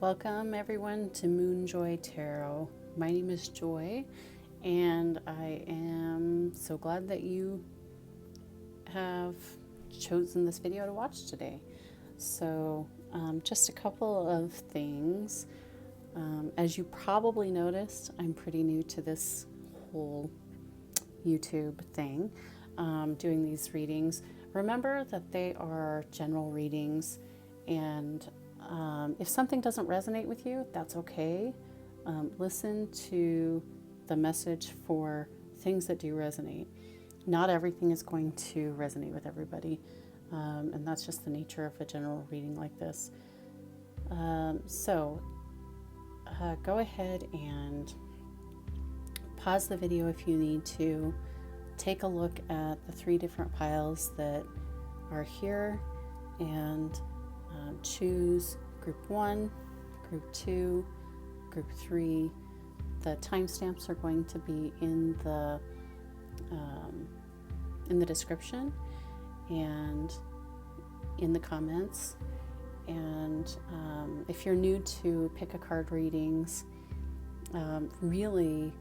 Welcome everyone to Moonjoy Tarot. My name is Joy, and I am so glad that you have chosen this video to watch today. So just a couple of things. As you probably noticed, I'm pretty new to this whole YouTube thing, doing these readings. Remember that they are general readings, and if something doesn't resonate with you, that's okay. Listen to the message for things that do resonate. Not everything is going to resonate with everybody, and that's just the nature of a general reading like this. So go ahead and pause the video if you need to. Take a look at the 3 different piles that are here and choose group 1, group 2, group 3. The timestamps are going to be in the description and in the comments. And if you're new to pick a card readings, really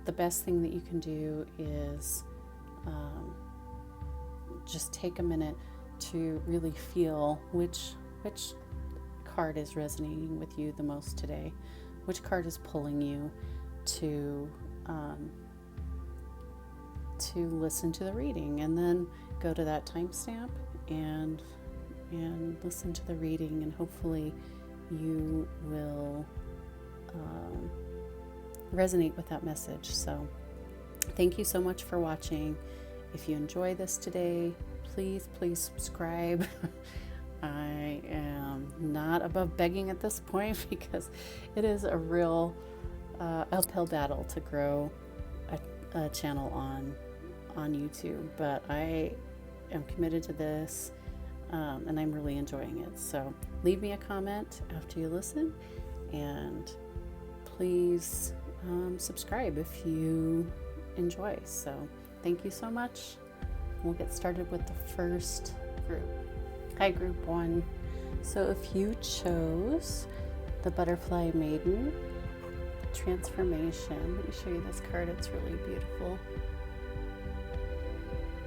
the best thing that you can do is just take a minute to really feel which card is resonating with you the most today, which card is pulling you to listen to the reading, and then go to that timestamp and listen to the reading, and hopefully you will resonate with that message. So thank you so much for watching. If you enjoy this today, please subscribe. I am not above begging at this point because it is a real uphill battle to grow a channel on YouTube, but I am committed to this, and I'm really enjoying it. So leave me a comment after you listen, and please subscribe if you enjoy. So thank you so much. We'll get started with the first group. Hi, group 1. So if you chose the Butterfly Maiden Transformation, let me show you this card. It's really beautiful.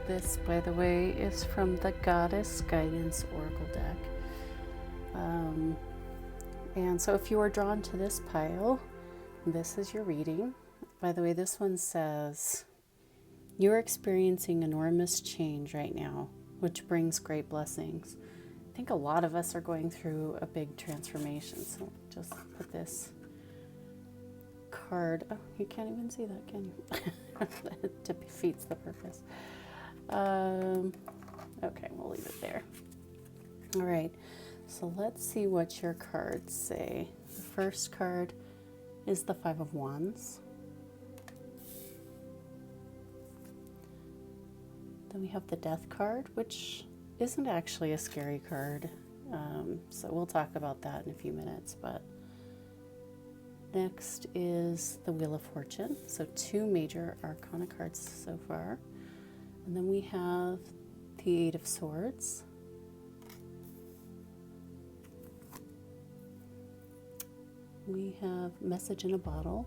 This, by the way, is from the Goddess Guidance Oracle deck. And so if you are drawn to this pile, this is your reading. By the way, this one says, you're experiencing enormous change right now, which brings great blessings. I think a lot of us are going through a big transformation. So just put this card. Oh, you can't even see that, can you? It defeats the purpose. Okay, we'll leave it there. All right, so let's see what your cards say. The first card is the 5 of Wands. Then we have the Death card, which isn't actually a scary card. So we'll talk about that in a few minutes. But next is the Wheel of Fortune. So 2 major arcana cards so far. And then we have the 8 of Swords. We have Message in a Bottle.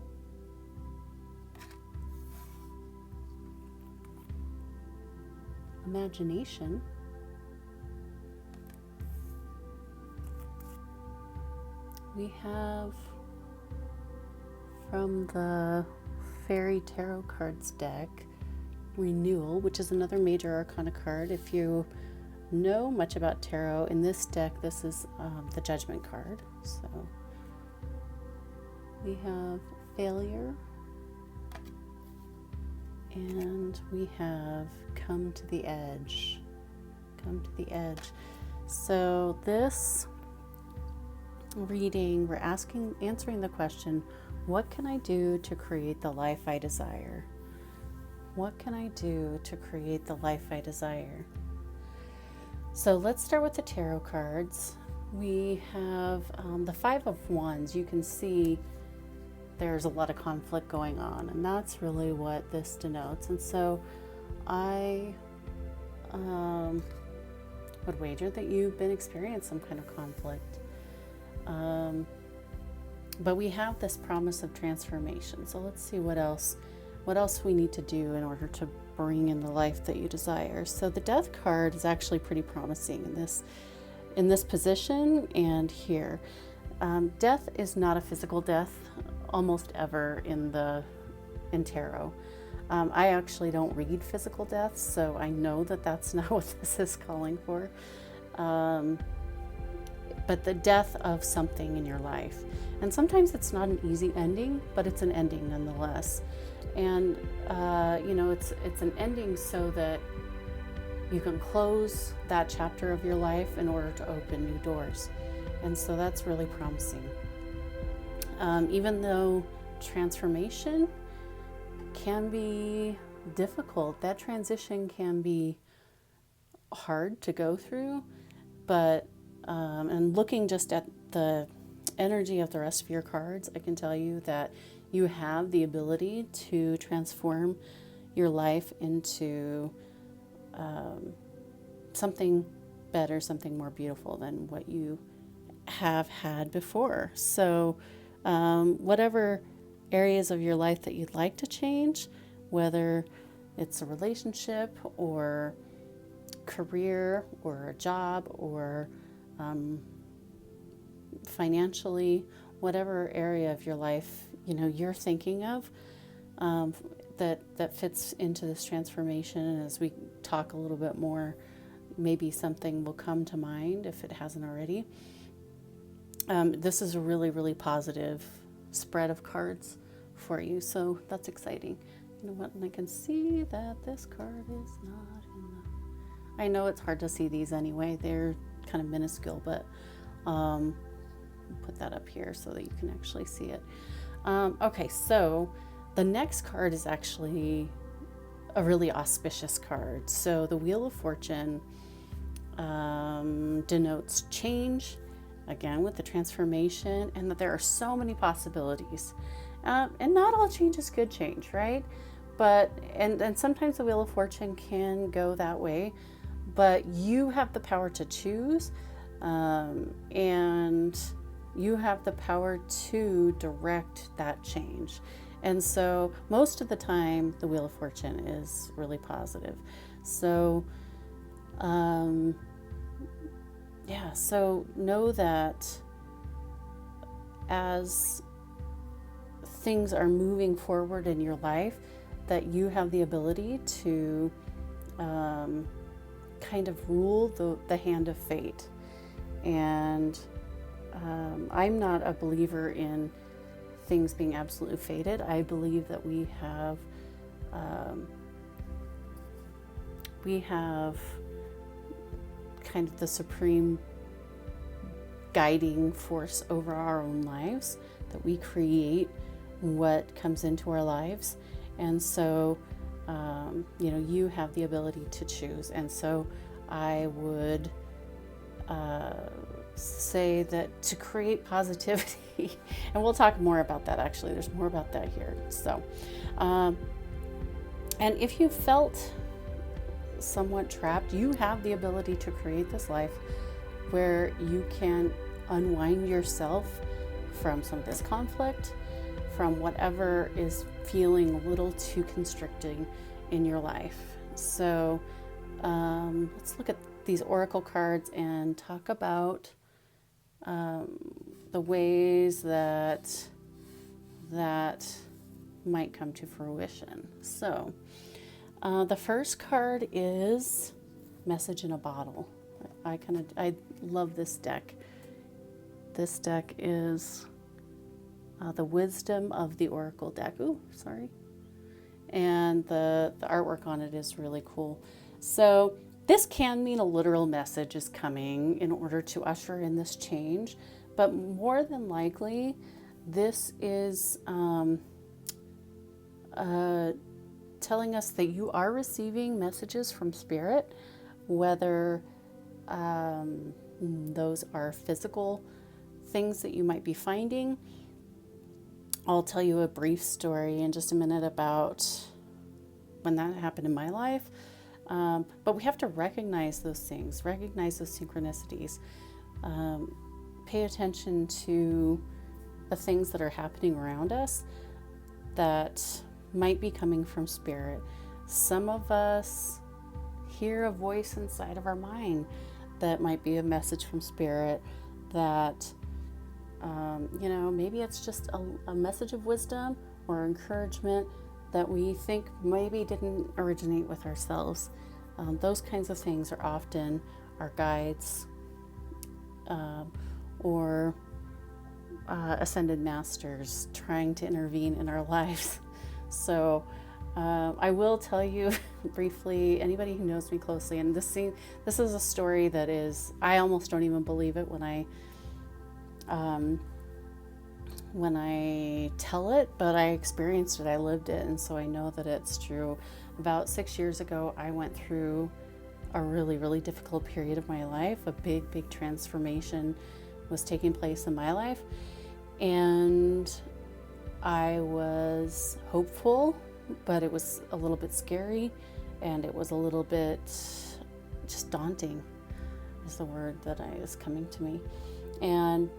Imagination. We have, from the Fairy Tarot cards deck, Renewal, which is another major arcana card. If you know much about tarot, in this deck, this is the Judgment card. So we have Failure, and we have Come to the Edge. Come to the Edge. So this reading, we're answering the question, what can I do to create the life I desire? What can I do to create the life I desire? So let's start with the tarot cards. We have the 5 of Wands. You can see there's a lot of conflict going on, and that's really what this denotes. And so I would wager that you've been experiencing some kind of conflict. But we have this promise of transformation. So let's see what else we need to do in order to bring in the life that you desire. So the Death card is actually pretty promising in this position and here. Death is not a physical death almost ever in tarot. I actually don't read physical deaths, so I know that that's not what this is calling for. But the death of something in your life. And sometimes it's not an easy ending, but it's an ending nonetheless. And, it's an ending so that you can close that chapter of your life in order to open new doors. And so that's really promising. Even though transformation can be difficult, that transition can be hard to go through, but and looking just at the energy of the rest of your cards, I can tell you that you have the ability to transform your life into something better, something more beautiful than what you have had before. So whatever areas of your life that you'd like to change, whether it's a relationship or career or a job or financially, whatever area of your life you're thinking of that fits into this transformation. And as we talk a little bit more, maybe something will come to mind if it hasn't already. This is a really, really positive spread of cards for you, so that's exciting. You know what? And I can see that this card is not in the... I know it's hard to see these anyway. They're kind of minuscule, but put that up here so that you can actually see it. Okay, so the next card is actually a really auspicious card. So the Wheel of Fortune denotes change, again with the transformation, and that there are so many possibilities. And not all change is good change, right? But and sometimes the Wheel of Fortune can go that way, but you have the power to choose, and you have the power to direct that change. And so most of the time the Wheel of Fortune is really positive. So so know that as things are moving forward in your life, that you have the ability to kind of rule the hand of fate. And I'm not a believer in things being absolutely fated. I believe that we have kind of the supreme guiding force over our own lives, that we create what comes into our lives. And so, you have the ability to choose. And so I would say that to create positivity, and we'll talk more about that actually, there's more about that here. So, and if you felt somewhat trapped, you have the ability to create this life where you can unwind yourself from some of this conflict, from whatever is feeling a little too constricting in your life. So let's look at these oracle cards and talk about the ways that might come to fruition. So the first card is Message in a Bottle. I love this deck. This deck is the Wisdom of the Oracle deck. Ooh, sorry. And the artwork on it is really cool. So this can mean a literal message is coming in order to usher in this change, but more than likely, this is telling us that you are receiving messages from Spirit, whether those are physical things that you might be finding. I'll tell you a brief story in just a minute about when that happened in my life. But we have to recognize those things, recognize those synchronicities, pay attention to the things that are happening around us that might be coming from spirit. Some of us hear a voice inside of our mind that might be a message from spirit that, maybe it's just a message of wisdom or encouragement that we think maybe didn't originate with ourselves. Those kinds of things are often our guides or ascended masters trying to intervene in our lives. So I will tell you briefly, anybody who knows me closely, and this is a story that I almost don't even believe it when I tell it, but I experienced it, I lived it, and so I know that it's true. About 6 years ago, I went through a really, really difficult period of my life. A big, big transformation was taking place in my life, and I was hopeful, but it was a little bit scary, and it was a little bit just daunting is the word that is coming to me. And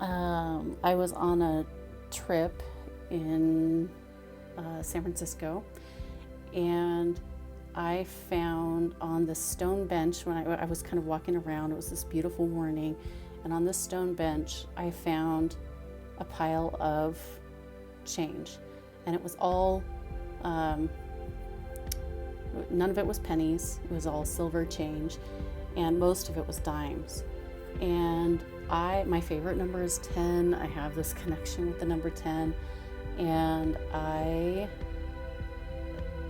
I was on a trip in San Francisco, and I found on the stone bench when I was kind of walking around, it was this beautiful morning, and on this stone bench I found a pile of change, and it was all none of it was pennies, it was all silver change, and most of it was dimes. And my favorite number is 10. I have this connection with the number 10, and I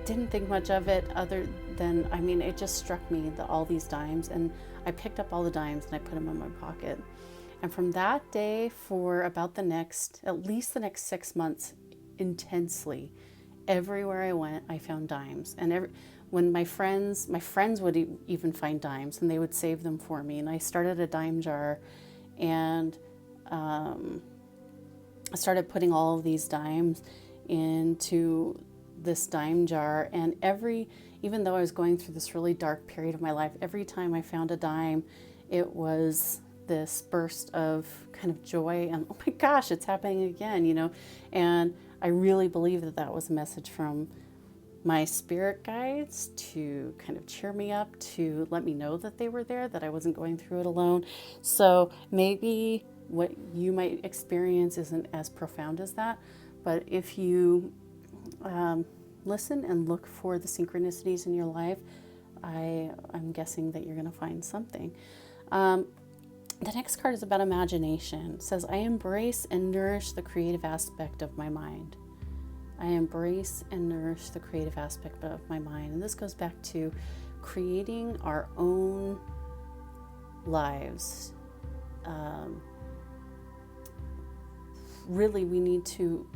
didn't think much of it other than, it just struck me that all these dimes, and I picked up all the dimes and I put them in my pocket. And from that day for about at least the next 6 months, intensely, everywhere I went, I found dimes. And when my friends would even find dimes, and they would save them for me. And I started a dime jar, and I started putting all of these dimes into this dime jar. And even though I was going through this really dark period of my life, every time I found a dime, it was this burst of kind of joy and, oh my gosh, it's happening again, And I really believe that was a message from my spirit guides to kind of cheer me up, to let me know that they were there, that I wasn't going through it alone. So maybe what you might experience isn't as profound as that, but if you listen and look for the synchronicities in your life, I'm guessing that you're going to find something. The next card is about imagination. It says, I embrace and nourish the creative aspect of my mind. I embrace and nourish the creative aspect of my mind. And this goes back to creating our own lives. Really, we need to,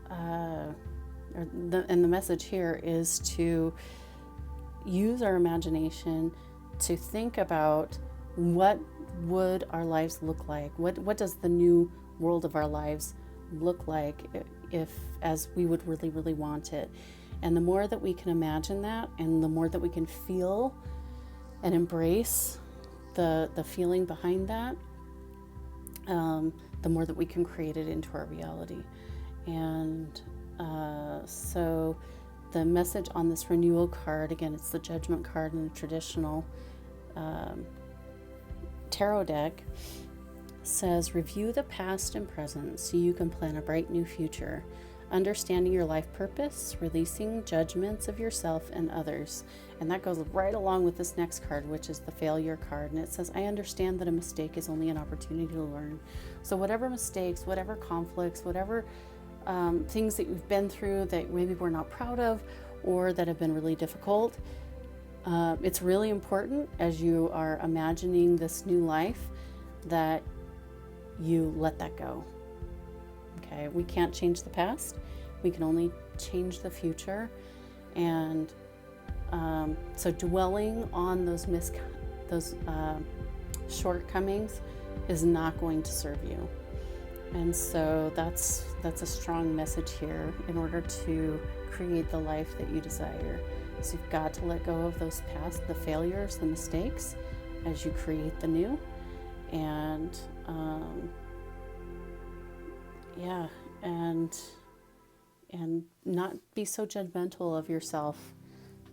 and the message here is to use our imagination to think about what would our lives look like? What does the new world of our lives look like if as we would really, really want it? And the more that we can imagine that, and the more that we can feel and embrace the feeling behind that, the more that we can create it into our reality. And so the message on this renewal card, again, it's the Judgment card in a traditional tarot deck, says, review the past and present so you can plan a bright new future. Understanding your life purpose, releasing judgments of yourself and others. And that goes right along with this next card, which is the failure card. And it says, I understand that a mistake is only an opportunity to learn. So whatever mistakes, whatever conflicts, whatever things that you've been through that maybe we're not proud of or that have been really difficult, it's really important as you are imagining this new life that you let that go. Okay, we can't change the past. We can only change the future. And so dwelling on those shortcomings is not going to serve you. And so that's a strong message here in order to create the life that you desire. So you've got to let go of those past, the failures, the mistakes, as you create the new. and yeah, and not be so judgmental of yourself,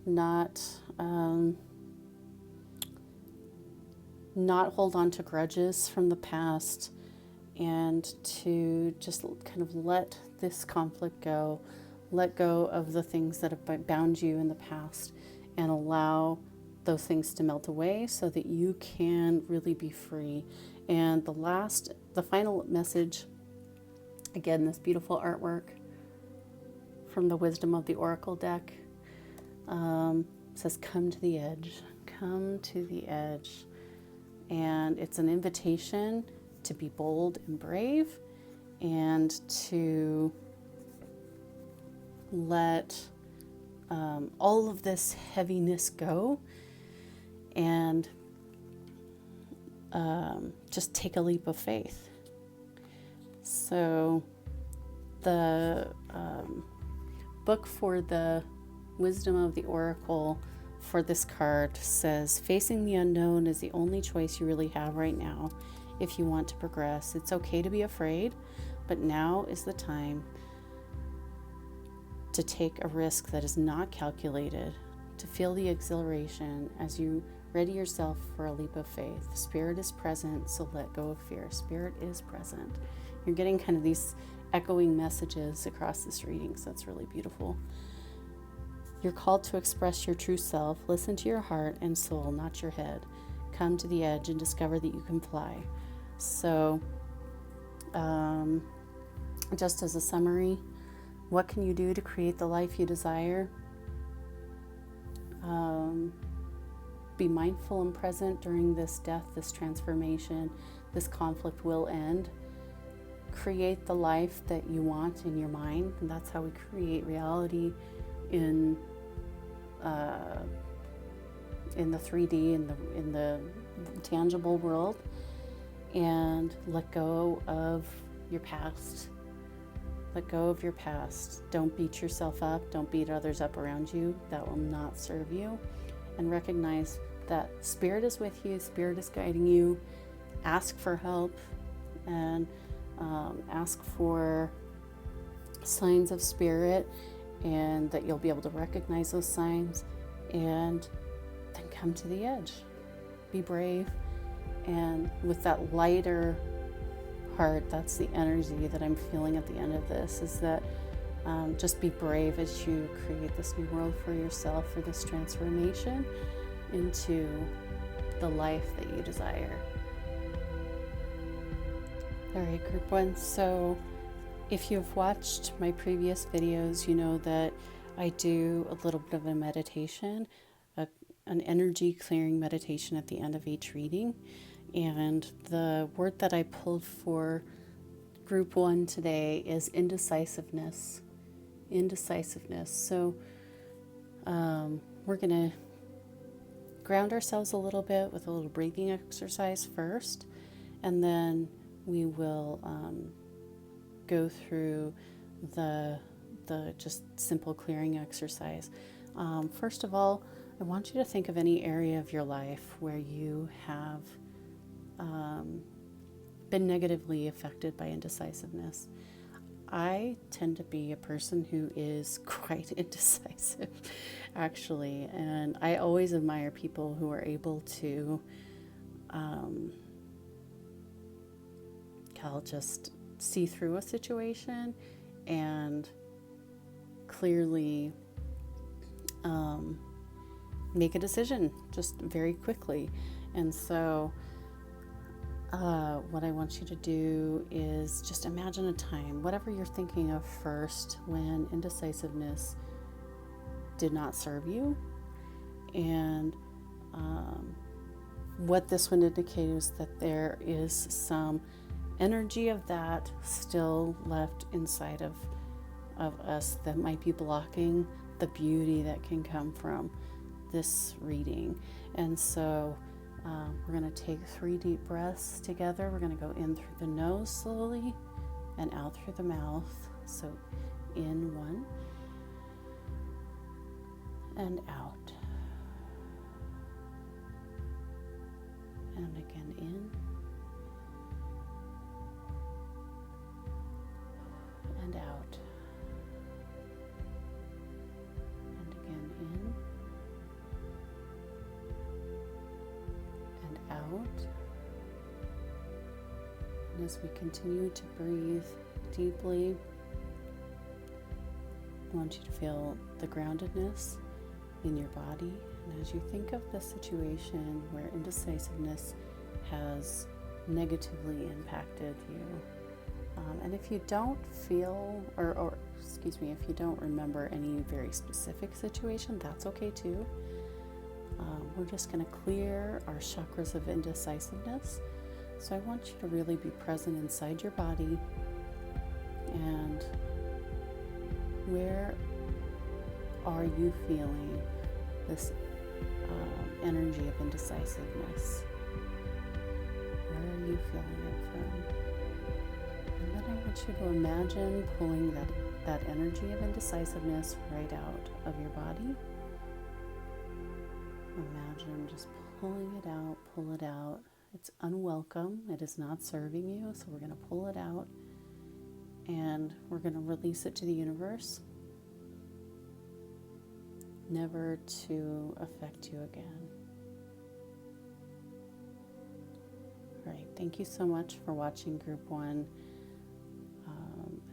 not not hold on to grudges from the past, and to just kind of let this conflict go, let go of the things that have bound you in the past, and allow those things to melt away so that you can really be free. And the final message, again, this beautiful artwork from the Wisdom of the Oracle deck, says, come to the edge, come to the edge. And it's an invitation to be bold and brave, and to let all of this heaviness go, and just take a leap of faith. So the book for the Wisdom of the Oracle for this card says, facing the unknown is the only choice you really have right now if you want to progress. It's okay to be afraid, but now is the time to take a risk that is not calculated, to feel the exhilaration as you ready yourself for a leap of faith. Spirit is present, so let go of fear. Spirit is present. You're getting kind of these echoing messages across this reading, so that's really beautiful. You're called to express your true self. Listen to your heart and soul, not your head. Come to the edge and discover that you can fly. So, just as a summary, what can you do to create the life you desire? Be mindful and present during this death, this transformation. This conflict will end. Create the life that you want in your mind, and that's how we create reality in the 3D, in the tangible world. And let go of your past. Let go of your past. Don't beat yourself up. Don't beat others up around you. That will not serve you. And recognize that Spirit is with you. Spirit is guiding you. Ask for help, and ask for signs of Spirit, and that you'll be able to recognize those signs, and then come to the edge. Be brave. And with that lighter heart, that's the energy that I'm feeling at the end of this, is that just be brave as you create this new world for yourself, for this transformation into the life that you desire. All right, group one. So if you've watched my previous videos, you know that I do a little bit of a meditation, an energy clearing meditation at the end of each reading. And the word that I pulled for group one today is indecisiveness. Indecisiveness. So we're going to ground ourselves a little bit with a little breathing exercise first, and then we will go through the just simple clearing exercise. First of all, I want you to think of any area of your life where you have been negatively affected by indecisiveness. I tend to be a person who is quite indecisive, actually, and I always admire people who are able to just see through a situation and clearly make a decision just very quickly. And so what I want you to do is just imagine a time, whatever you're thinking of first, when indecisiveness did not serve you. And what this would indicate is that there is some energy of that still left inside of us that might be blocking the beauty that can come from this reading. And so we're going to take 3 deep breaths together. We're going to go in through the nose slowly and out through the mouth. So in 1 and out. And again in and out. And again in and out. And as we continue to breathe deeply, I want you to feel the groundedness in your body. And as you think of the situation where indecisiveness has negatively impacted you, and if you don't feel, or excuse me, if you don't remember any very specific situation, that's okay too. We're just going to clear our chakras of indecisiveness. So I want you to really be present inside your body, and where are you feeling this energy of indecisiveness? Where are you feeling it from? And then I want you to imagine pulling that energy of indecisiveness right out of your body. Imagine just pulling it out, pull it out. It's unwelcome. It is not serving you, so we're going to pull it out and we're going to release it to the universe, never to affect you again. All right, thank you so much for watching Group 1.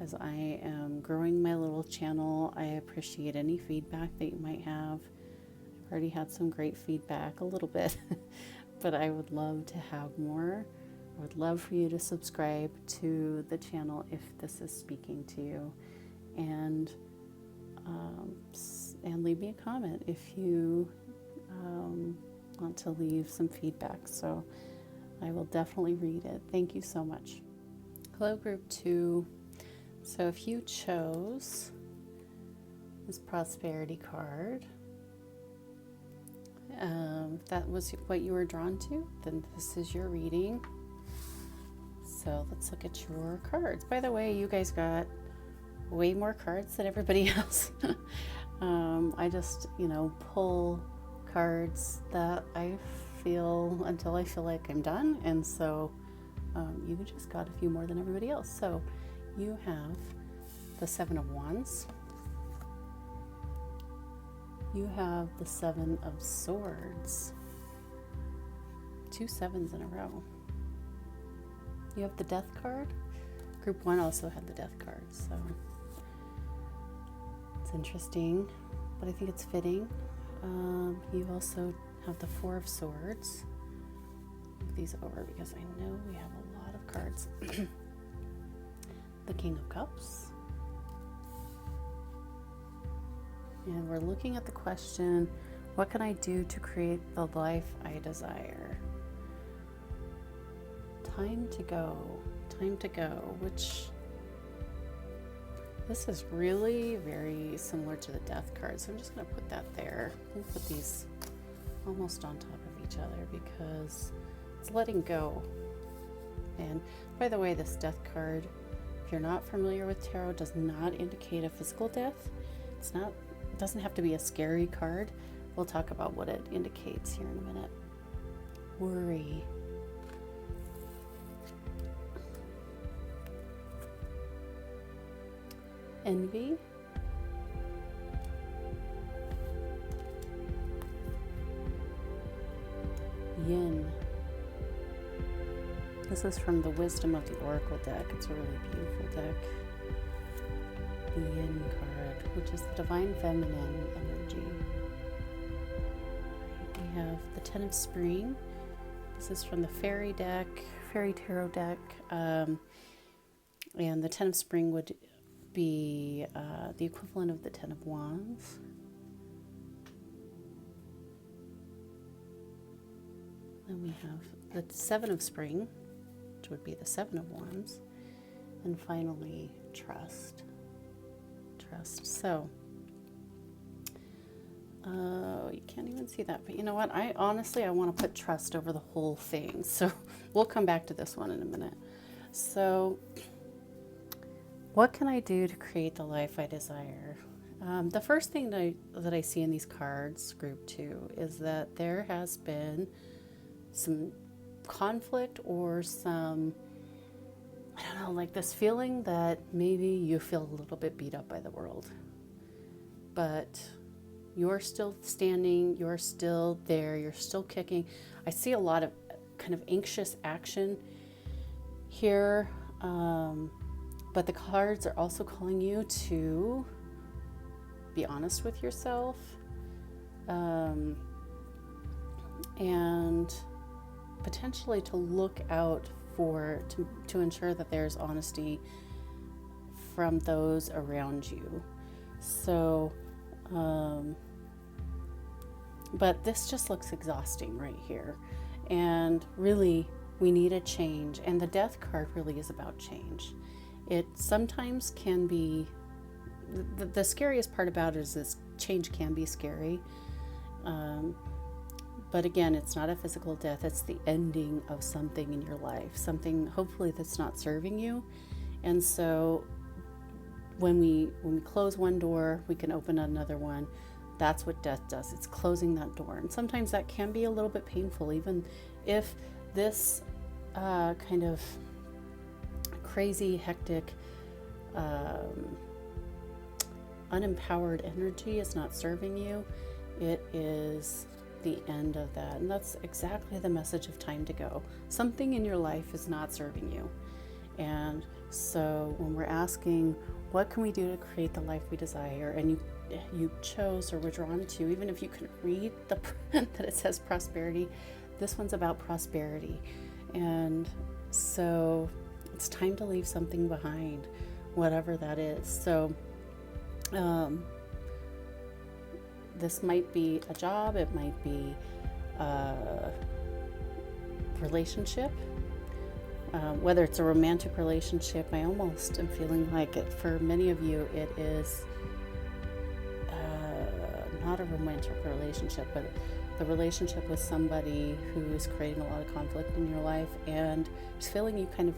As I am growing my little channel, I appreciate any feedback that you might have. I've already had some great feedback, a little bit, but I would love to have more. I would love for you to subscribe to the channel if this is speaking to you, and leave me a comment if you want to leave some feedback. So I will definitely read it. Thank you so much. Hello, Group 2. So if you chose this prosperity card, if that was what you were drawn to, then this is your reading. So let's look at your cards. By the way, you guys got way more cards than everybody else. I just, pull cards that I feel until I feel like I'm done. And so you just got a few more than everybody else. So you have the Seven of Wands. You have the Seven of Swords. 2 sevens in a row. You have the Death card. Group 1 also had the Death card, so it's interesting, but I think it's fitting. You also have the Four of Swords. Move these over because I know we have a lot of cards. The King of Cups. And we're looking at the question, what can I do to create the life I desire? Time to go, which this is really very similar to the Death card. So I'm just going to put that there. We'll put these almost on top of each other because it's letting go. And by the way, this Death card, if you're not familiar with tarot, does not indicate a physical death. It doesn't have to be a scary card. We'll talk about what it indicates here in a minute. Worry. Envy. Yin. This is from the Wisdom of the Oracle deck. It's a really beautiful deck. The Yin card, which is the Divine Feminine energy. We have the Ten of Spring. This is from the Fairy deck, Fairy Tarot deck. And the Ten of Spring would be the equivalent of the Ten of Wands. Then we have the Seven of Spring, which would be the Seven of Wands. And finally, Trust. So, you can't even see that, but you know what? I want to put trust over the whole thing. So we'll come back to this one in a minute. So what can I do to create the life I desire? The first thing that I see in these cards, Group 2, is that there has been some conflict or some I don't know, like this feeling that maybe you feel a little bit beat up by the world, but you're still standing, you're still there, you're still kicking. I see a lot of kind of anxious action here, but the cards are also calling you to be honest with yourself, and potentially to look out to ensure that there's honesty from those around you. So, but this just looks exhausting right here. And really, we need a change. And the Death card really is about change. It sometimes can be, the scariest part about it is this change can be scary. But again, it's not a physical death. It's the ending of something in your life, something hopefully that's not serving you. And so when we close one door, we can open another one. That's what death does. It's closing that door. And sometimes that can be a little bit painful, even if this kind of crazy, hectic, unempowered energy is not serving you. It is the end of that. And that's exactly the message of time to go. Something in your life is not serving you. And so when we're asking, what can we do to create the life we desire? And you chose or were drawn to, even if you can read the that it says prosperity, this one's about prosperity. And so it's time to leave something behind, whatever that is. So this might be a job, it might be a relationship, whether it's a romantic relationship. I almost am feeling like it, for many of you, it is not a romantic relationship, but the relationship with somebody who is creating a lot of conflict in your life and is feeling you kind of,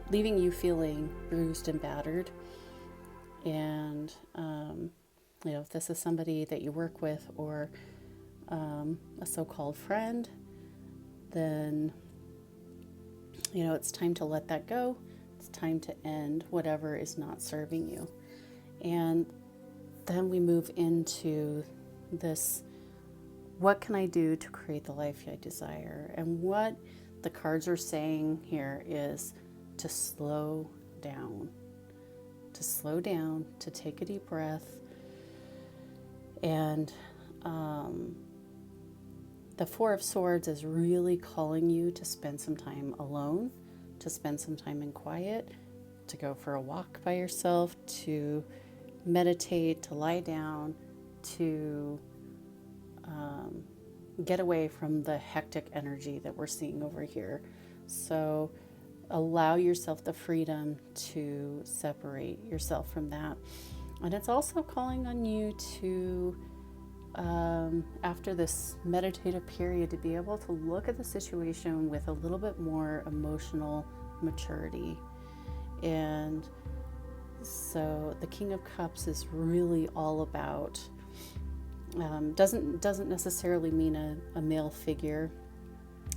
leaving you feeling bruised and battered. And if this is somebody that you work with or a so-called friend, then it's time to let that go. It's time to end whatever is not serving you. And then we move into this, what can I do to create the life I desire? And what the cards are saying here is to slow down, to take a deep breath. And the Four of Swords is really calling you to spend some time alone, to spend some time in quiet, to go for a walk by yourself, to meditate, to lie down, to get away from the hectic energy that we're seeing over here. So allow yourself the freedom to separate yourself from that. And it's also calling on you to, after this meditative period, to be able to look at the situation with a little bit more emotional maturity. And so the King of Cups is really all about, doesn't necessarily mean a male figure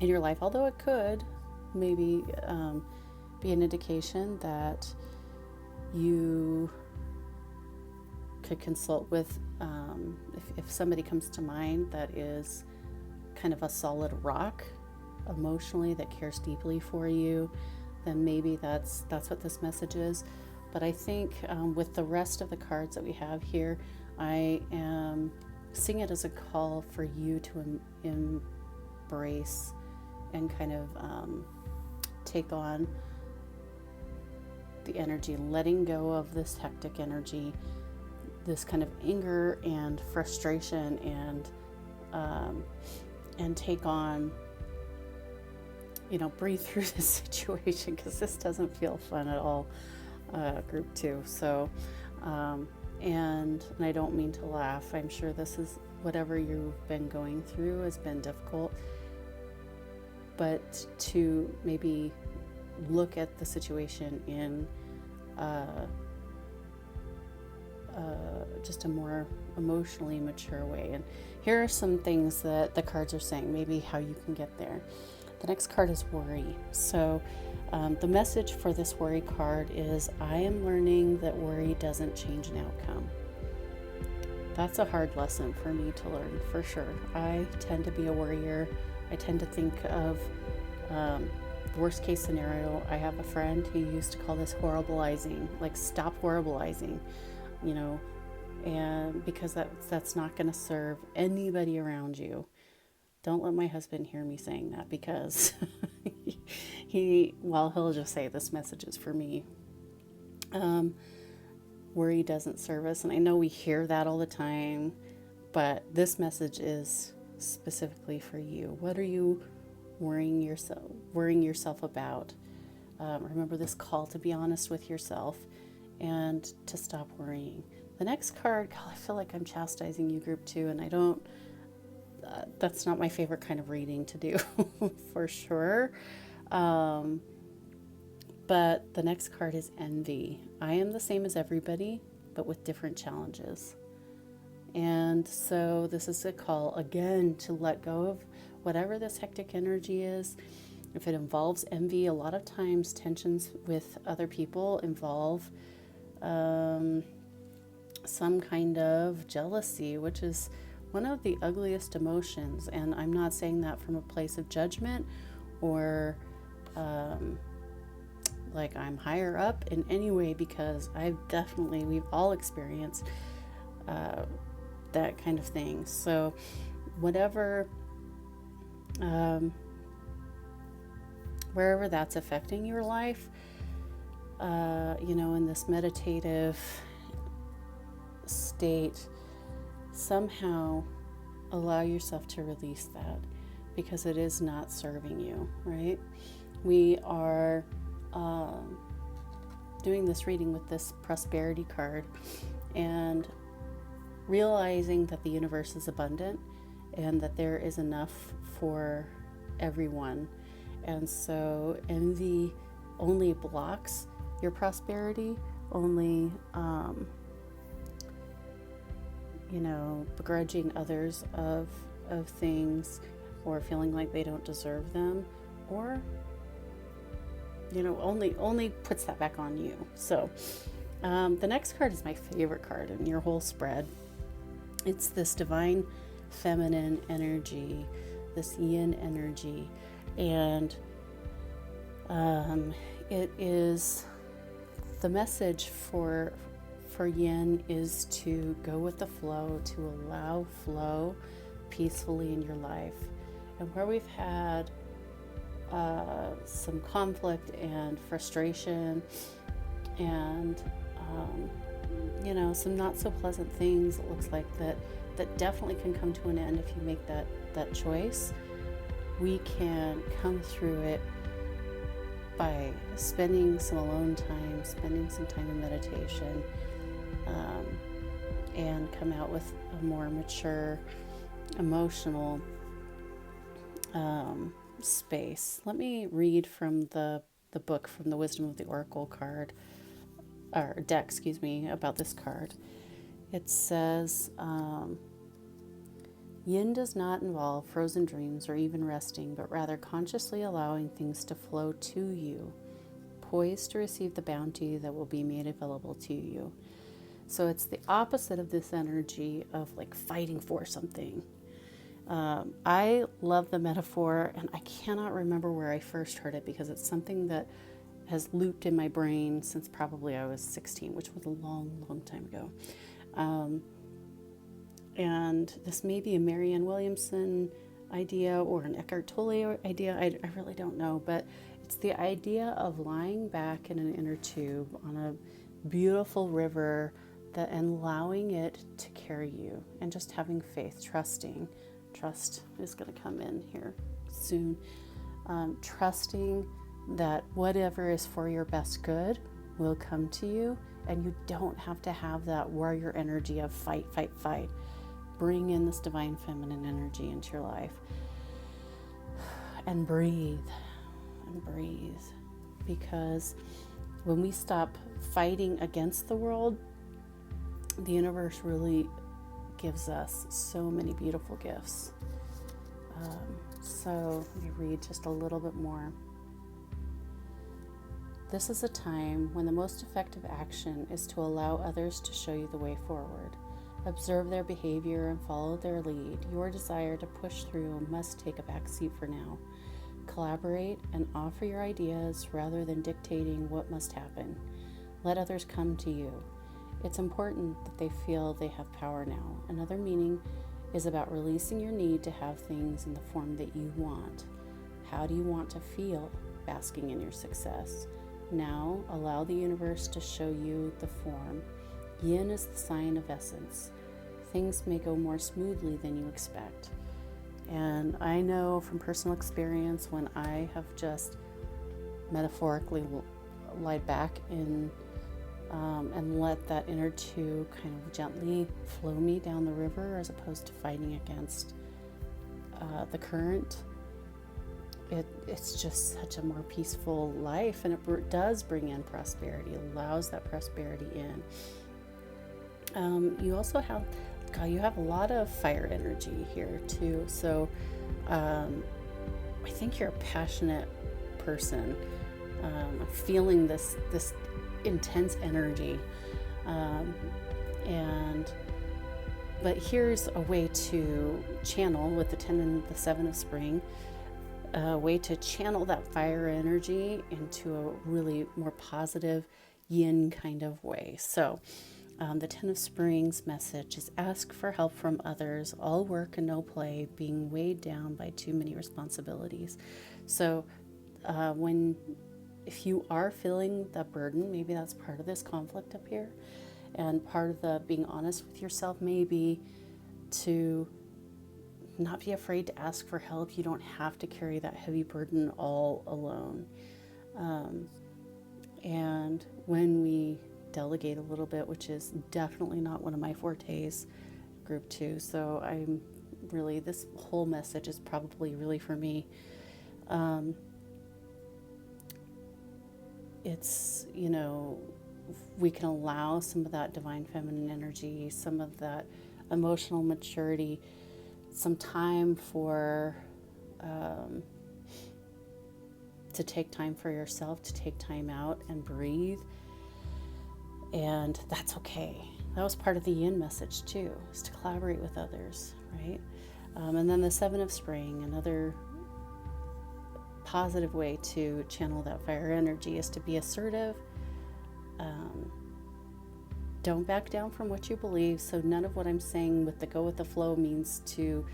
in your life, although it could maybe be an indication that you could consult with, if somebody comes to mind that is kind of a solid rock emotionally, that cares deeply for you, then maybe that's what this message is. But I think with the rest of the cards that we have here, I am seeing it as a call for you to embrace and kind of take on the energy, letting go of this hectic energy, this kind of anger and frustration, and take on, breathe through this situation, because this doesn't feel fun at all, group 2. So, and I don't mean to laugh. I'm sure this is, whatever you've been going through has been difficult, but to maybe look at the situation in just a more emotionally mature way. And here are some things that the cards are saying, maybe how you can get there. The next card is worry. So the message for this worry card is, I am learning that worry doesn't change an outcome. That's a hard lesson for me to learn, for sure. I tend to be a worrier. I tend to think of worst case scenario. I have a friend who used to call this horribilizing, like stop horribilizing, you know, and because that's not going to serve anybody around you. Don't let my husband hear me saying that, because he'll just say this message is for me. Worry doesn't serve us. And I know we hear that all the time, but this message is specifically for you. What are you worrying yourself about? Remember this call to be honest with yourself and to stop worrying. The next card, God, I feel like I'm chastising you, group 2, and I don't, that's not my favorite kind of reading to do for sure. But the next card is envy. I am the same as everybody, but with different challenges. And so this is a call again to let go of whatever this hectic energy is. If it involves envy, a lot of times tensions with other people involve some kind of jealousy, which is one of the ugliest emotions. And I'm not saying that from a place of judgment or like I'm higher up in any way, because we've all experienced that kind of thing. So whatever, wherever that's affecting your life, in this meditative state, somehow allow yourself to release that, because it is not serving you, right? We are doing this reading with this prosperity card and realizing that the universe is abundant and that there is enough for everyone. And so envy only blocks your prosperity, only begrudging others of things, or feeling like they don't deserve them, or only puts that back on you. So the next card is my favorite card in your whole spread. It's this divine feminine energy, this yin energy, and it is the message for yin is to go with the flow, to allow flow peacefully in your life. And where we've had some conflict and frustration and some not so pleasant things, it looks like that definitely can come to an end if you make that choice. We can come through it by spending some alone time, spending some time in meditation, and come out with a more mature emotional space. Let me read from the book, from the Wisdom of the Oracle card, or deck, about this card. It says, yin does not involve frozen dreams or even resting, but rather consciously allowing things to flow to you, poised to receive the bounty that will be made available to you. So it's the opposite of this energy of like fighting for something. I love the metaphor, and I cannot remember where I first heard it, because it's something that has looped in my brain since probably I was 16, which was a long, long time ago. And this may be a Marianne Williamson idea or an Eckhart Tolle idea. I really don't know, but it's the idea of lying back in an inner tube on a beautiful river and allowing it to carry you, and just having faith, trusting. Trust is going to come in here soon. Trusting that whatever is for your best good will come to you, and you don't have to have that warrior energy of fight, fight, fight. Bring in this divine feminine energy into your life, and breathe, because when we stop fighting against the world, the universe really gives us so many beautiful gifts. So let me read just a little bit more. This is a time when the most effective action is to allow others to show you the way forward. Observe their behavior and follow their lead. Your desire to push through must take a back seat for now. Collaborate and offer your ideas rather than dictating what must happen. Let others come to you. It's important that they feel they have power now. Another meaning is about releasing your need to have things in the form that you want. How do you want to feel basking in your success? Now, allow the universe to show you the form. Yin is the sign of essence. Things may go more smoothly than you expect. And I know from personal experience when I have just metaphorically lied back in and let that inner two kind of gently flow me down the river as opposed to fighting against the current, it's just such a more peaceful life, and it does bring in prosperity. It allows that prosperity in. You also have, you have a lot of fire energy here too. So I think you're a passionate person. I'm feeling this intense energy, but here's a way to channel with the 10 and the 7 of spring. A way to channel that fire energy into a really more positive yin kind of way. So the 10 of Spring's message is ask for help from others, all work and no play, being weighed down by too many responsibilities. So if you are feeling the burden, maybe that's part of this conflict up here, and part of the being honest with yourself maybe to not be afraid to ask for help. You don't have to carry that heavy burden all alone. And when we delegate a little bit, which is definitely not one of my fortes, group 2. So I'm really, this whole message is probably really for me. It's, we can allow some of that divine feminine energy, some of that emotional maturity, some time for to take time for yourself, to take time out and breathe, and that's okay. That was part of the yin message too, is to collaborate with others, right? And then the 7 of spring, another positive way to channel that fire energy is to be assertive. Don't back down from what you believe. So none of what I'm saying with the go with the flow means to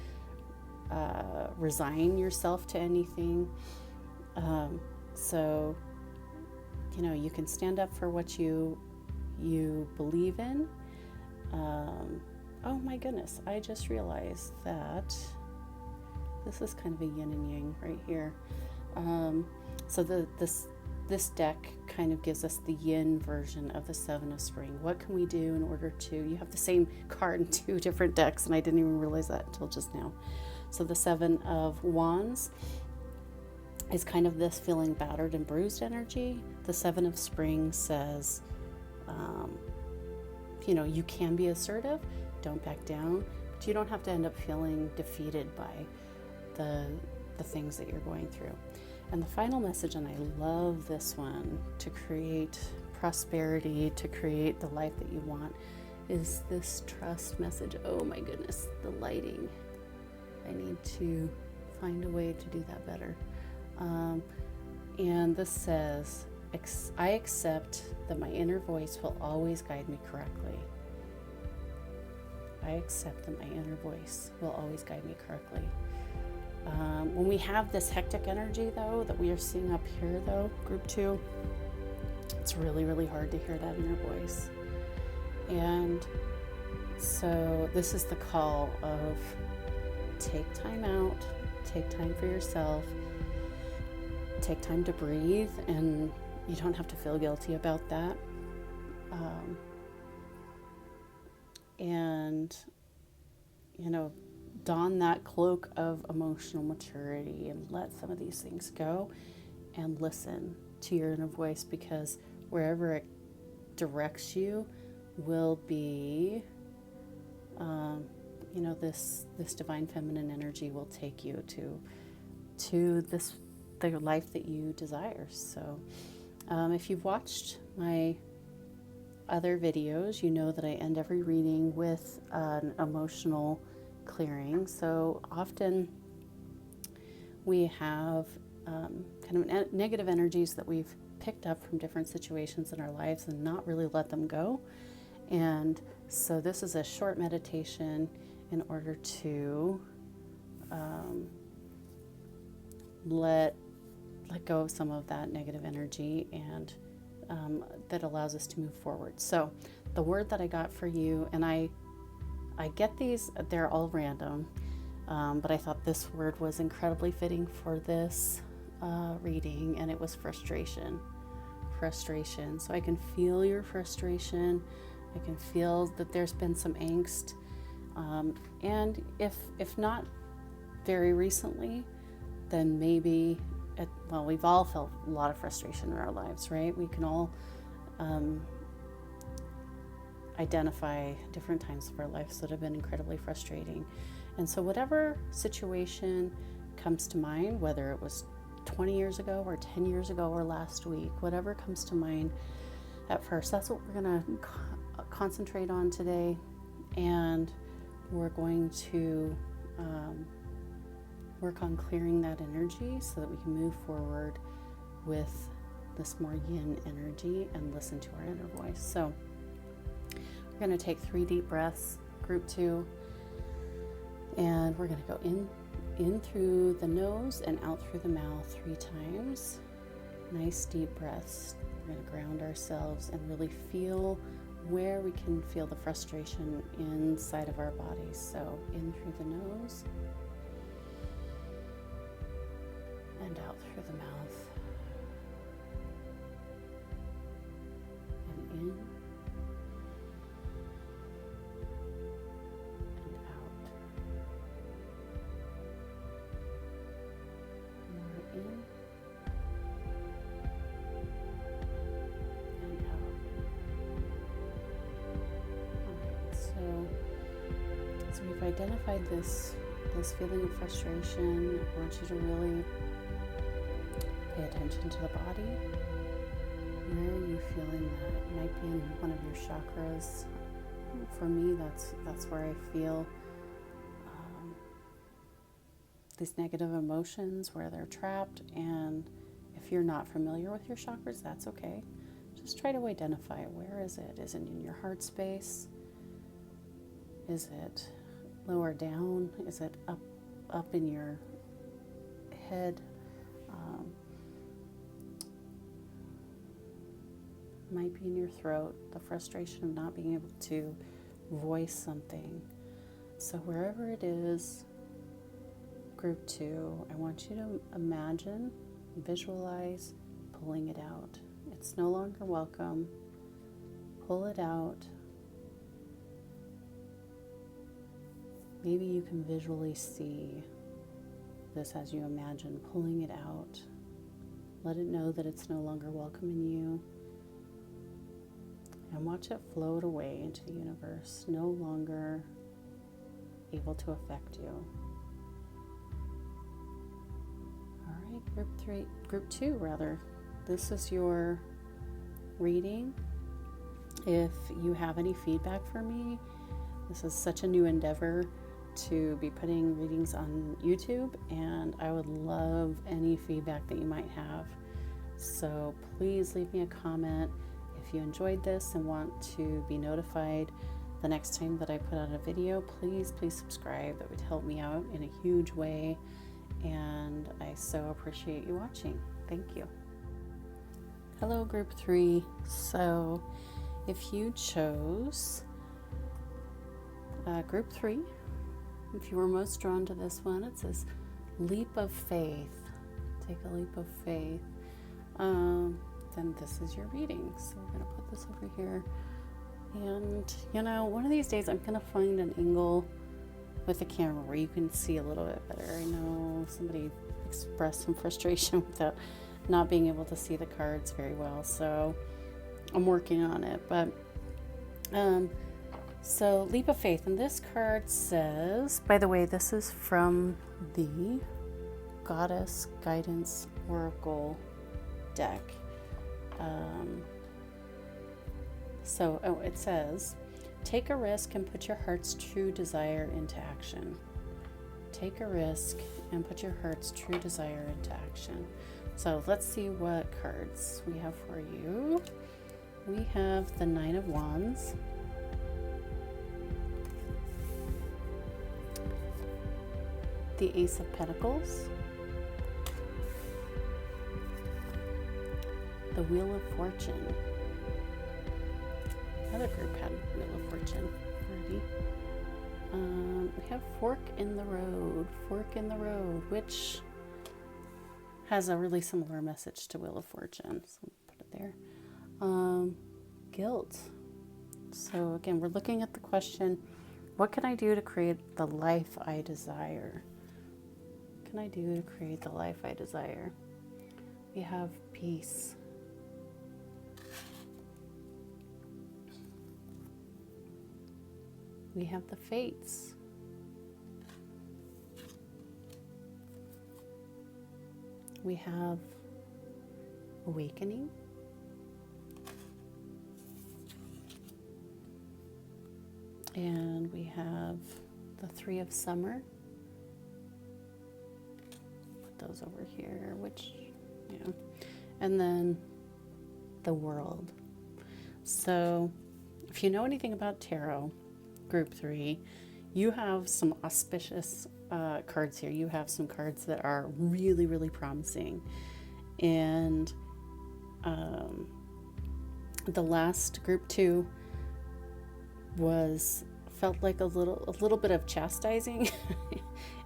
resign yourself to anything. So you can stand up for what you believe in. Oh my goodness, I just realized that this is kind of a yin and yang right here. So this deck kind of gives us the yin version of the 7 of spring. What can we do in order to, you have the same card in 2 different decks, and I didn't even realize that until just now. So the 7 of wands is kind of this feeling battered and bruised energy. The 7 of spring says, you can be assertive, don't back down, but you don't have to end up feeling defeated by the things that you're going through. And the final message, and I love this one, to create prosperity, to create the life that you want, is this trust message. Oh my goodness, the lighting. I need to find a way to do that better. And this says, I accept that my inner voice will always guide me correctly. I accept that my inner voice will always guide me correctly. When we have this hectic energy, though, that we are seeing up here, though, group 2, it's really, really hard to hear that inner voice. And so this is the call of take time out, take time for yourself, take time to breathe, and you don't have to feel guilty about that. And don that cloak of emotional maturity and let some of these things go and listen to your inner voice, because wherever it directs you will be, this divine feminine energy will take you to to the life that you desire. So if you've watched my other videos, you know that I end every reading with an emotional clearing. So often we have kind of negative energies that we've picked up from different situations in our lives and not really let them go. And so this is a short meditation in order to let go of some of that negative energy, and that allows us to move forward. So the word that I got for you, and I get these, they're all random, but I thought this word was incredibly fitting for this reading, and it was frustration. Frustration. So I can feel your frustration. I can feel that there's been some angst, and if not very recently, then maybe we've all felt a lot of frustration in our lives, right? We can all identify different times of our lives that have been incredibly frustrating. And so whatever situation comes to mind, whether it was 20 years ago or 10 years ago or last week, whatever comes to mind at first, that's what we're going to concentrate on today. And we're going to work on clearing that energy so that we can move forward with this more yin energy and listen to our inner voice. So we're going to take 3 deep breaths, group 2, and we're going to go in through the nose and out through the mouth 3 times. Nice deep breaths. We're going to ground ourselves and really feel where we can feel the frustration inside of our bodies. So in through the nose and out through the mouth, and in and out, more in and out. All right, so we've identified this feeling of frustration. I want you to really pay attention to the body. Where are you feeling that? It might be in one of your chakras. For me, that's where I feel these negative emotions, where they're trapped. And if you're not familiar with your chakras, that's okay. Just try to identify, where is it? Is it in your heart space? Is it lower down? Is it up in your head? Might be in your throat, the frustration of not being able to voice something. So wherever it is, group 2, I want you to imagine, visualize pulling it out. It's no longer welcome. Pull it out. Maybe you can visually see this as you imagine pulling it out. Let it know that it's no longer welcome in you. And watch it float away into the universe, no longer able to affect you. All right, group 2, this is your reading. If you have any feedback for me, this is such a new endeavor to be putting readings on YouTube, and I would love any feedback that you might have. So please leave me a comment. If you enjoyed this and want to be notified the next time that I put out a video, please subscribe. That would help me out in a huge way, and I so appreciate you watching. Thank you. Hello, group 3. So if you chose group 3, if you were most drawn to this one, it says leap of faith. Take a leap of faith. Then this is your reading. So we're going to put this over here. And, one of these days I'm going to find an angle with the camera where you can see a little bit better. I know somebody expressed some frustration without not being able to see the cards very well. So I'm working on it. But, so leap of faith. And this card says, by the way, this is from the Goddess Guidance Oracle deck. It says, take a risk and put your heart's true desire into action. Take a risk and put your heart's true desire into action. So let's see what cards we have for you. We have the Nine of Wands, the Ace of Pentacles, the Wheel of Fortune. Another group had Wheel of Fortune already. We have Fork in the Road, which has a really similar message to Wheel of Fortune. So we'll put it there. Guilt. So again, we're looking at the question, what can I do to create the life I desire? What can I do to create the life I desire? We have peace. We have the Fates. We have Awakening. And we have the Three of Summer. Put those over here, and then the World. So if you know anything about tarot, Group 3, you have some auspicious cards here. You have some cards that are really, really promising. And the last Group 2 felt like a little bit of chastising.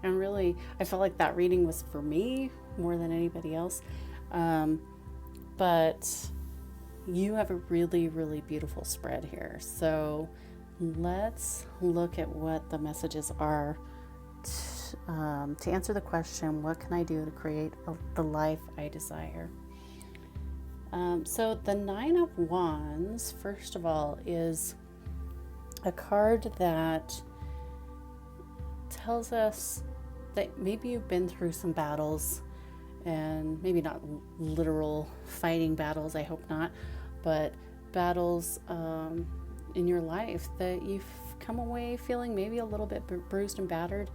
And really, I felt like that reading was for me more than anybody else. But you have a really, really beautiful spread here. So let's look at what the messages are to answer the question, what can I do to create the life I desire? So the Nine of Wands, first of all, is a card that tells us that maybe you've been through some battles, and maybe not literal fighting battles, I hope not, but battles in your life that you've come away feeling maybe a little bit bruised and battered,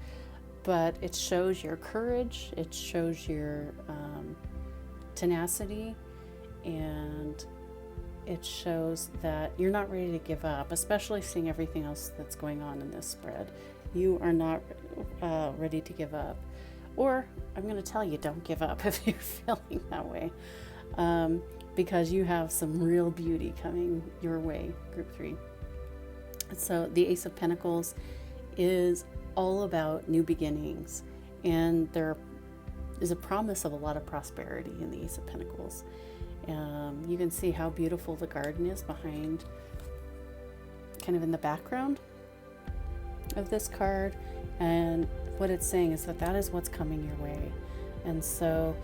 but it shows your courage, it shows your tenacity, and it shows that you're not ready to give up, especially seeing everything else that's going on in this spread. You are not ready to give up. Or I'm going to tell you, don't give up if you're feeling that way, because you have some real beauty coming your way, Group 3. So the Ace of Pentacles is all about new beginnings, and there is a promise of a lot of prosperity in the Ace of Pentacles. You can see how beautiful the garden is behind, kind of in the background of this card, and what it's saying is that is what's coming your way. And so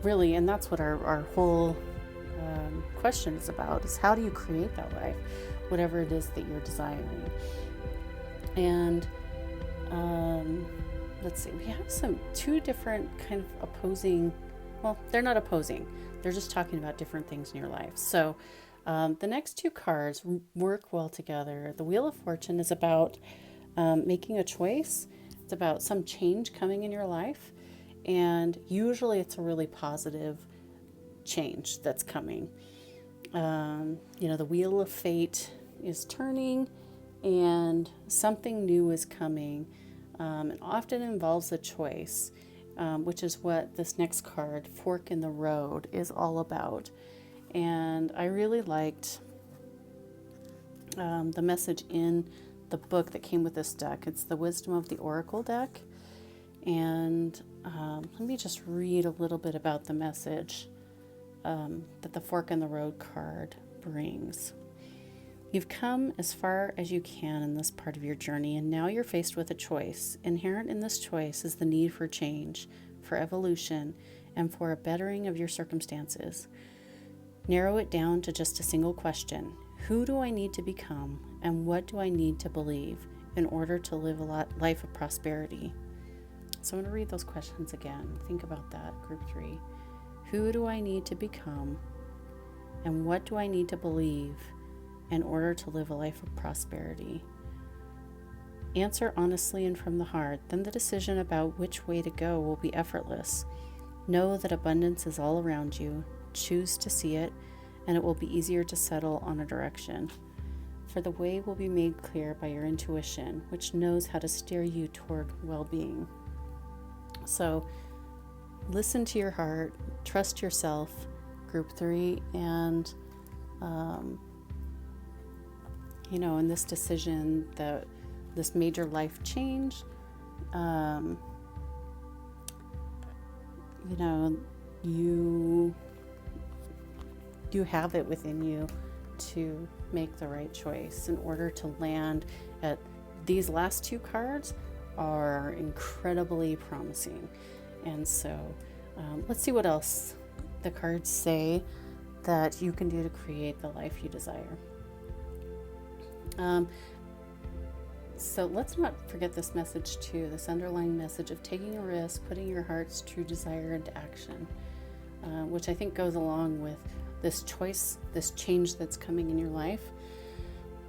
really, and that's what our whole question is about, is how do you create that life, whatever it is that you're desiring. And let's see, we have two different kind of opposing, well, they're not opposing, they're just talking about different things in your life. So the next two cards work well together. The Wheel of Fortune is about making a choice. It's about some change coming in your life, and usually it's a really positive change that's coming. The Wheel of Fate is turning, and something new is coming. It often involves a choice, which is what this next card, Fork in the Road, is all about. And I really liked the message in the book that came with this deck. It's the Wisdom of the Oracle deck. And let me just read a little bit about the message that the Fork in the Road card brings. You've come as far as you can in this part of your journey, and now you're faced with a choice. Inherent in this choice is the need for change, for evolution, and for a bettering of your circumstances. Narrow it down to just a single question. Who do I need to become, and what do I need to believe in order to live a life of prosperity? So I'm going to read those questions again. Think about that, group 3. Who do I need to become? And what do I need to believe in order to live a life of prosperity? Answer honestly and from the heart. Then the decision about which way to go will be effortless. Know that abundance is all around you. Choose to see it, and it will be easier to settle on a direction. For the way will be made clear by your intuition, which knows how to steer you toward well-being. So listen to your heart, trust yourself, group 3, and in this decision, that this major life change, you have it within you to make the right choice in order to land at these last 2 cards are incredibly promising. And so let's see what else the cards say that you can do to create the life you desire. So let's not forget this message too, this underlying message of taking a risk, putting your heart's true desire into action, which I think goes along with this choice, this change that's coming in your life.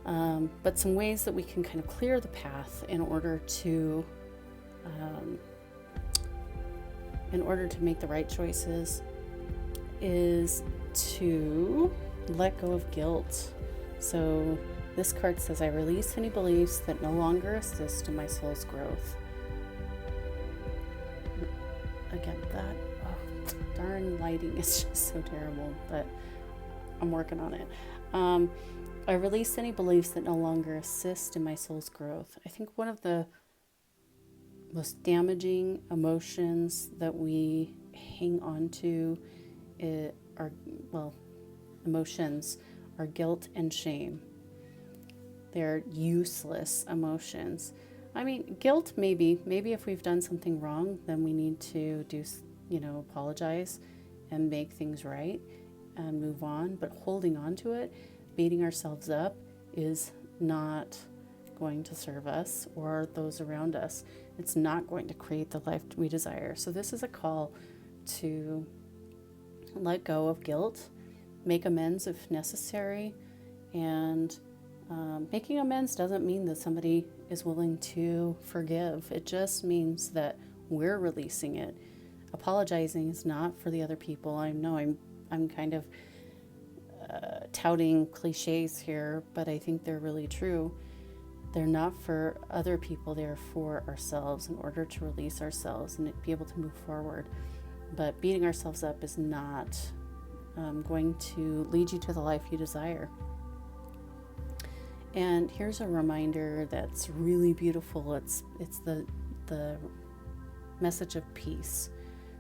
But some ways that we can kind of clear the path in order to make the right choices is to let go of guilt. So this card says, I release any beliefs that no longer assist in my soul's growth. Again, that darn lighting is just so terrible, but I'm working on it. I release any beliefs that no longer assist in my soul's growth. I think one of the most damaging emotions that we hang on to emotions are guilt and shame. They're useless emotions. I mean, guilt, maybe if we've done something wrong, then we need to apologize and make things right and move on. But holding on to it, beating ourselves up, is not going to serve us or those around us. It's not going to create the life we desire. So this is a call to let go of guilt, make amends if necessary, and making amends doesn't mean that somebody is willing to forgive. It just means that we're releasing it. Apologizing is not for the other people. I know I'm kind of touting cliches here, but I think they're really true. They're not for other people, they're for ourselves, in order to release ourselves and be able to move forward. But beating ourselves up is not going to lead you to the life you desire. And here's a reminder that's really beautiful. It's the message of peace.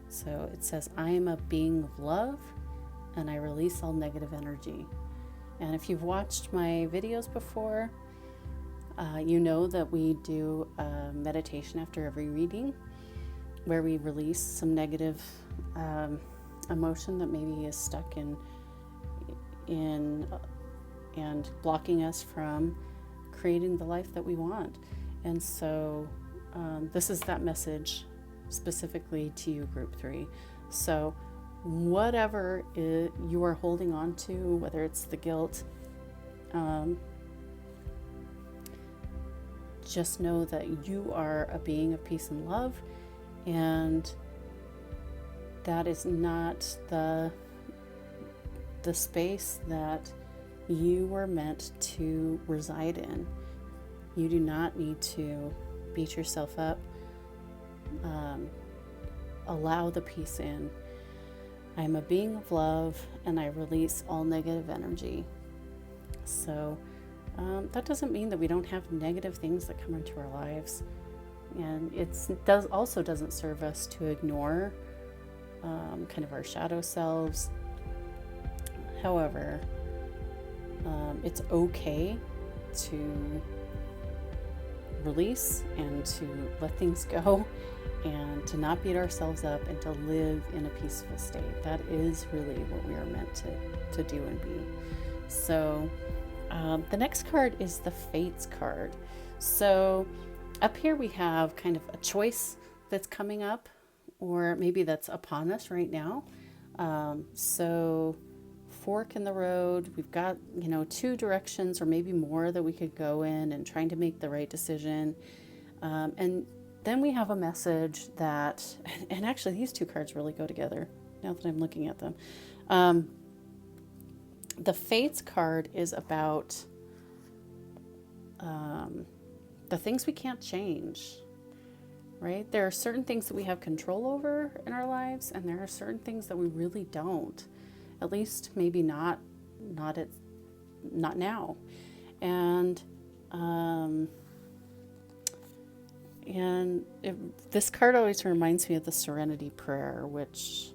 So it says, I am a being of love, and I release all negative energy. And if you've watched my videos before, you know that we do a meditation after every reading where we release some negative emotion that maybe is stuck in and blocking us from creating the life that we want. And so this is that message specifically to you, group 3. So whatever you are holding on to, whether it's the guilt, just know that you are a being of peace and love, and that is not the space that you were meant to reside in. You do not need to beat yourself up. Allow the peace in. I am a being of love, and I release all negative energy. So that doesn't mean that we don't have negative things that come into our lives, and it doesn't serve us to ignore kind of our shadow selves. However, it's okay to release and to let things go, and to not beat ourselves up, and to live in a peaceful state. That is really what we are meant to do and be. So the next card is the Fates card. So up here we have kind of a choice that's coming up, or maybe that's upon us right now. So fork in the road. We've got, two directions or maybe more that we could go in and trying to make the right decision. And then we have a message that, and actually these two cards really go together now that I'm looking at them. The Fates card is about the things we can't change, right? There are certain things that we have control over in our lives, and there are certain things that we really don't. At least maybe not now. And this card always reminds me of the Serenity Prayer, which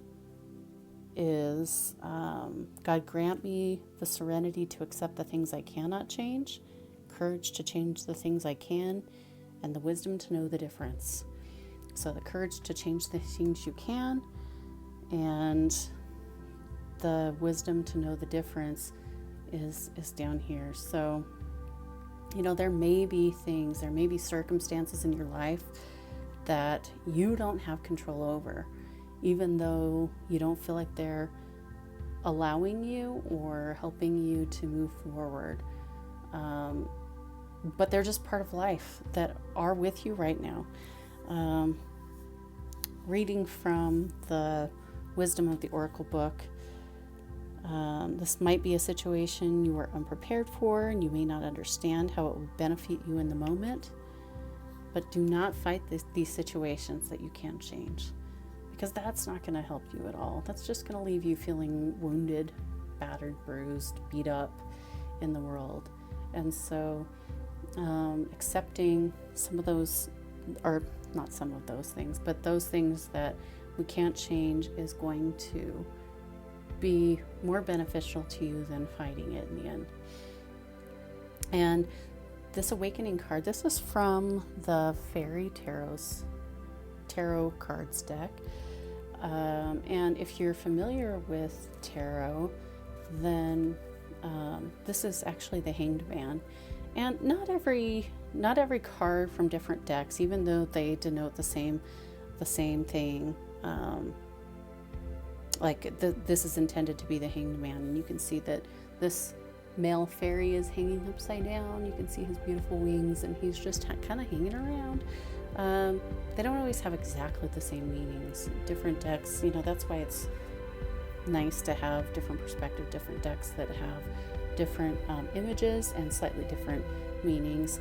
is, God grant me the serenity to accept the things I cannot change, courage to change the things I can, and the wisdom to know the difference. So the courage to change the things you can, and the wisdom to know the difference is down here. So, there may be things, there may be circumstances in your life that you don't have control over, even though you don't feel like they're allowing you or helping you to move forward. But they're just part of life that are with you right now. Reading from the Wisdom of the Oracle book, this might be a situation you are unprepared for, and you may not understand how it will benefit you in the moment. But do not fight these situations that you can't change, because that's not going to help you at all. That's just going to leave you feeling wounded, battered, bruised, beat up in the world. And so accepting some of those, or not some of those things, but those things that we can't change is going to be more beneficial to you than fighting it in the end. And this Awakening card, this is from the Fairy Tarot cards deck. And if you're familiar with tarot, then this is actually the Hanged Man. And not every card from different decks, even though they denote the same thing, this is intended to be the Hanged Man, and you can see that this male fairy is hanging upside down. You can see his beautiful wings, and he's just kind of hanging around. They don't always have exactly the same meanings. Different decks, that's why it's nice to have different perspective, different decks that have different images and slightly different meanings.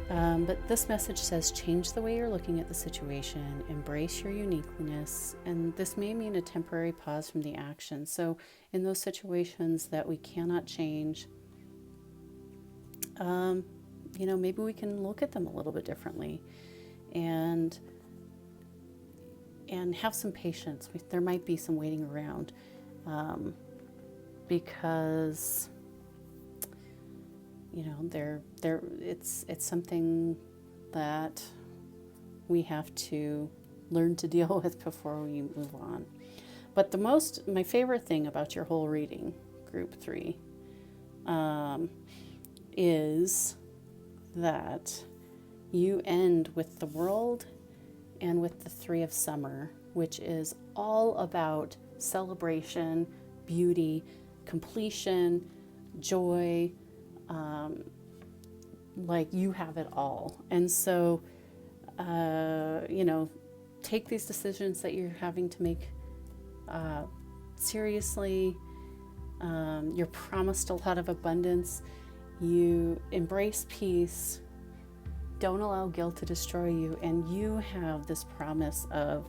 But this message says, change the way you're looking at the situation, embrace your uniqueness, and this may mean a temporary pause from the action. So in those situations that we cannot change, maybe we can look at them a little bit differently and have some patience. There might be some waiting around, because it's something that we have to learn to deal with before we move on. But my favorite thing about your whole reading, group 3, is that you end with the World and with the 3 of Summer, which is all about celebration, beauty, completion, joy, like you have it all. And so, take these decisions that you're having to make seriously. You're promised a lot of abundance. You embrace peace. Don't allow guilt to destroy you. And you have this promise of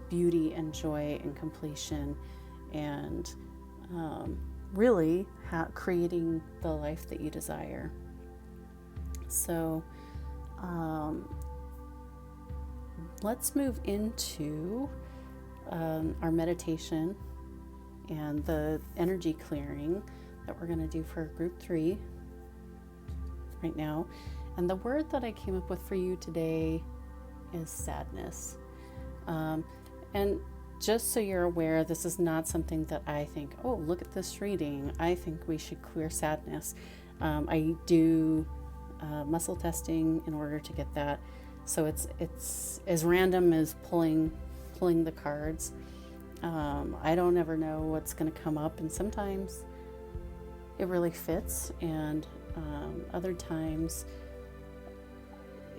beauty and joy and completion, and really creating the life that you desire. So let's move into our meditation and the energy clearing that we're going to do for group 3 right now. And the word that I came up with for you today is sadness. And just so you're aware, this is not something that I think, oh, look at this reading, I think we should clear sadness. I do muscle testing in order to get that So it's as random as pulling the cards. I don't ever know what's going to come up, and sometimes it really fits, and other times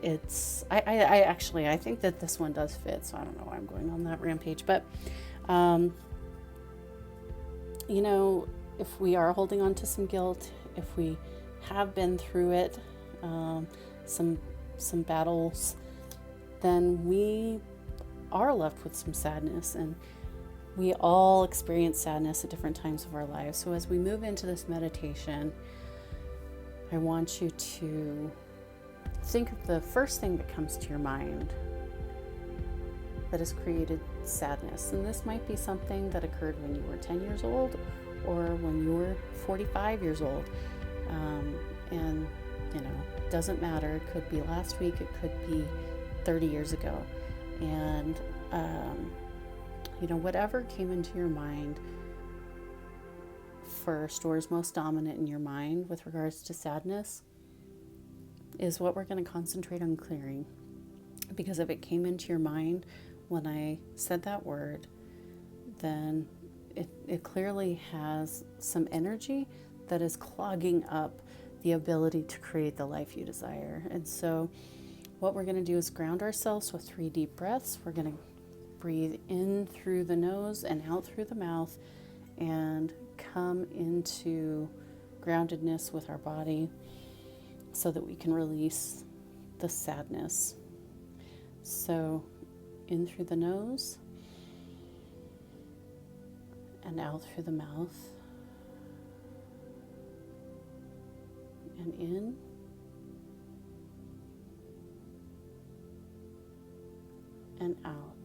it's I actually I think that this one does fit, so I don't know why I'm going on that rampage. But you know, if we are holding on to some guilt, if we have been through it, some battles, then we are left with some sadness, and we all experience sadness at different times of our lives. So as we move into this meditation, I want you to think of the first thing that comes to your mind that has created sadness. And this might be something that occurred when you were 10 years old or when you were 45 years old. And, you know, it doesn't matter. It could be last week. It could be 30 years ago. And, you know, whatever came into your mind first or is most dominant in your mind with regards to sadness is what we're going to concentrate on clearing. Because if it came into your mind when I said that word, then it clearly has some energy that is clogging up the ability to create the life you desire. And so what we're going to do is ground ourselves with 3 deep breaths. We're going to breathe in through the nose and out through the mouth and come into groundedness with our body so that we can release the sadness. So in through the nose and out through the mouth, and in and out.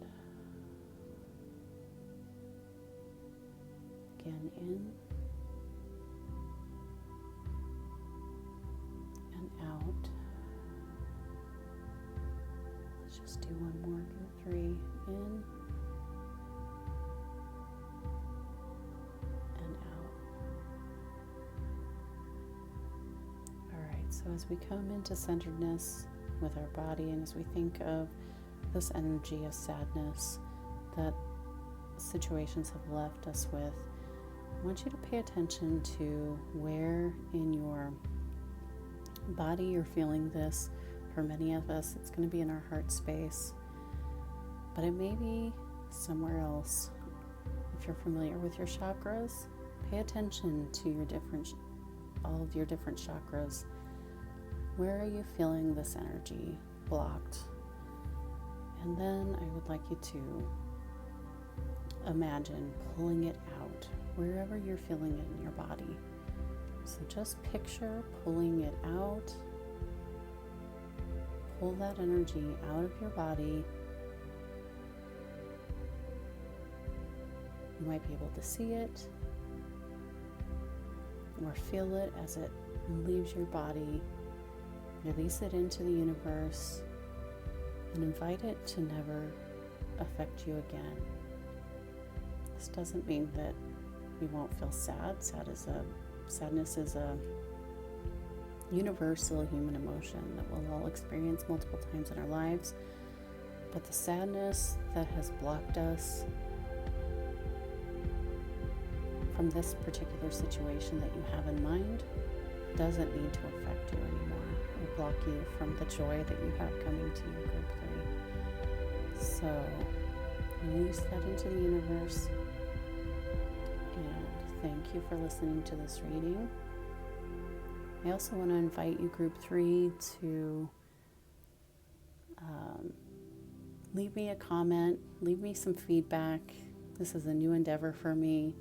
Again, in and out. Let's just do one more. Do 3 in and out. All right, so as we come into centeredness with our body, and as we think of this energy of sadness that situations have left us with, I want you to pay attention to where in your body you're feeling this. For many of us, it's going to be in our heart space, but it may be somewhere else. If you're familiar with your chakras, pay attention to all of your different chakras. Where are you feeling this energy blocked? And then I would like you to imagine pulling it out wherever you're feeling it in your body. So just picture pulling it out. Pull that energy out of your body. You might be able to see it or feel it as it leaves your body. Release it into the universe and invite it to never affect you again. This doesn't mean that we won't feel sad. Sadness is a universal human emotion that we'll all experience multiple times in our lives. But the sadness that has blocked us from this particular situation that you have in mind doesn't need to affect you anymore or block you from the joy that you have coming to you, group 3. So release that into the universe, and thank you for listening to this reading. I also want to invite you, group 3, to leave me a comment, leave me some feedback. This is a new endeavor for me.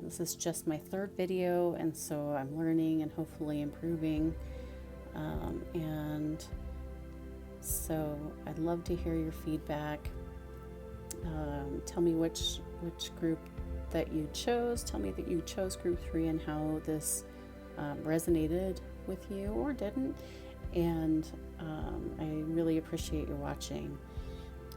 This is just my 3rd video, and so I'm learning and hopefully improving. And so I'd love to hear your feedback. Tell me which group that you chose. Tell me that you chose group 3 and how this resonated with you or didn't. And I really appreciate you watching.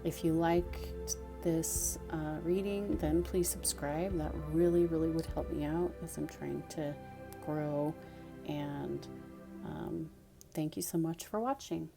If you liked this reading, then please subscribe. That really would help me out as I'm trying to grow. And thank you so much for watching.